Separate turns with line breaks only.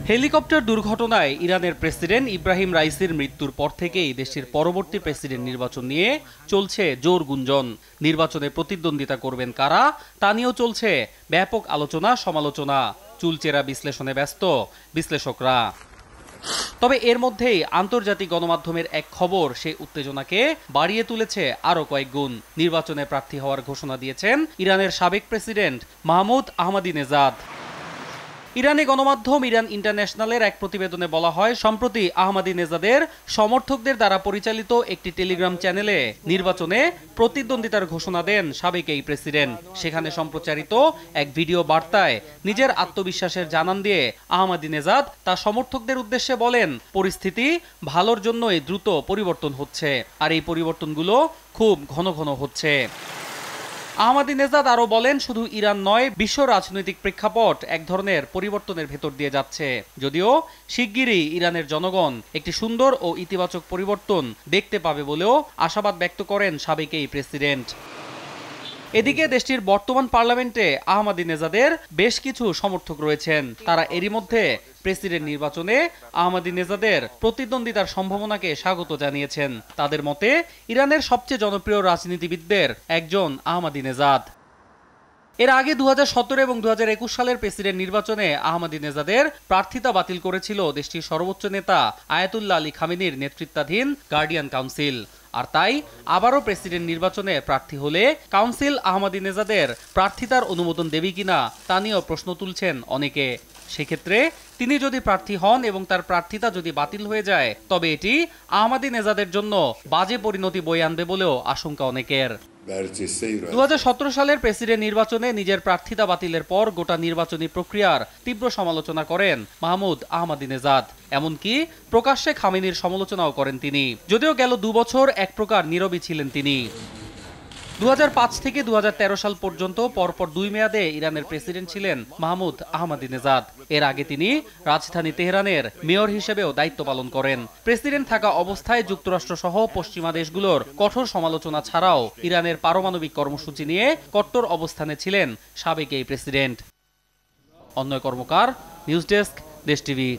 Helicopter দুর্ঘটনায় ইরানের president Ibrahim রাইসির মৃত্যুর পর থেকেই দেশটির পরবর্তী প্রেসিডেন্ট নির্বাচন নিয়ে চলছে জোর গুঞ্জন। নির্বাচনে প্রতিদ্বন্দ্বিতা করবেন কারা তা নিয়েও চলছে ব্যাপক আলোচনা সমালোচনা। চুলচেরা বিশ্লেষণে ব্যস্ত বিশ্লেষকরা। তবে এর মধ্যেই আন্তর্জাতিক গণমাধ্যমের এক খবর সেই উত্তেজনাকে বাড়িয়ে তুলেছে আরও কয়েক গুণ। নির্বাচনে প্রার্থী হওয়ার ঘোষণা দিয়েছেন ইরানের সাবেক প্রেসিডেন্ট মাহমুদ আহমাদিনেজাদ। ইরানি গণমাধ্যম ইরান ইন্টারন্যাশনালের এক প্রতিবেদনে বলা হয়, সম্প্রতি আহমাদিনেজাদের সমর্থকদের দ্বারা পরিচালিত একটি টেলিগ্রাম চ্যানেলে নির্বাচনে প্রতিদ্বন্দ্বিতার ঘোষণা দেন সাবেক এই প্রেসিডেন্ট। সেখানে সম্প্রচারিত এক ভিডিও বার্তায় নিজের আত্মবিশ্বাসের জানান দিয়ে আহমাদিনেজাদ তার সমর্থকদের উদ্দেশ্যে বলেন, পরিস্থিতি ভালোর জন্যই দ্রুত পরিবর্তন হচ্ছে, আর এই পরিবর্তনগুলো খুব ঘন ঘন হচ্ছে। আহমাদিনেজাদ আরও বলেন, শুধু ইরান নয়, বিশ্ব রাজনৈতিক প্রেক্ষাপট এক ধরনের পরিবর্তনের ভেতর দিয়ে যাচ্ছে। যদিও শিগগিরই ইরানের জনগণ একটি সুন্দর ও ইতিবাচক পরিবর্তন দেখতে পাবে বলেও আশাবাদ ব্যক্ত করেন সাবেক এই প্রেসিডেন্ট। এদিকে দেশটির বর্তমান পার্লামেন্টে আহমাদিনেজাদের বেশ কিছু সমর্থক রয়েছেন। তারা এরই মধ্যে প্রেসিডেন্ট নির্বাচনে আহমাদিনেজাদের প্রতিদ্বন্দ্বিতার সম্ভাবনাকে স্বাগত জানিয়েছেন। তাদের মতে ইরানের সবচেয়ে জনপ্রিয় রাজনীতিবিদদের একজন আহমাদিনেজাদ। এর আগে 2017 এবং 2021 সালের প্রেসিডেন্ট নির্বাচনে আহমাদিনেজাদের প্রার্থিতা বাতিল করেছিল দেশটির সর্বোচ্চ নেতা আয়াতুল্লাহ আলী খামেনির নেতৃত্বাধীন গার্ডিয়ান কাউন্সিল। আর তাই আবারও প্রেসিডেন্ট নির্বাচনে প্রার্থী হলে কাউন্সিল আহমাদিনেজাদের প্রার্থিতার অনুমোদন দেবে কিনা তা নিয়েও প্রশ্ন তুলছেন অনেকে। সেক্ষেত্রে তিনি যদি প্রার্থী হন এবং তার প্রার্থিতা যদি বাতিল হয়ে যায়, তবে এটি আহমাদিনেজাদের জন্য বাজে পরিণতি বয়ে আনবে বলেও আশঙ্কা অনেকের। 2017 সালের প্রেসিডেন্ট নির্বাচনে নিজের প্রার্থিতা বাতিলের পর গোটা নির্বাচনী প্রক্রিয়ার তীব্র সমালোচনা করেন মাহমুদ আহমাদিনেজাদ। এমনকি প্রকাশ্যে খামেনির সমালোচনাও করেন তিনি। যদিও গেল 2 বছর এক প্রকার নীরবই ছিলেন তিনি। 2005 থেকে 2013 সাল পর্যন্ত পরপর 2 মেয়াদে ইরানের প্রেসিডেন্ট ছিলেন মাহমুদ আহমাদিনেজাদ। এর আগে তিনি রাজধানী তেহরানের মেয়র হিসেবেও দায়িত্ব পালন করেন। প্রেসিডেন্ট থাকা অবস্থায় যুক্তরাষ্ট্র সহ পশ্চিমা দেশগুলোর কঠোর সমালোচনা ছাড়াও ইরানের পারমাণবিক কর্মসূচি নিয়ে কট্টর অবস্থানে ছিলেন সাবেক এই প্রেসিডেন্ট। অন্যয় কর্মকার, নিউজ ডেস্ক, দেশ টিভি।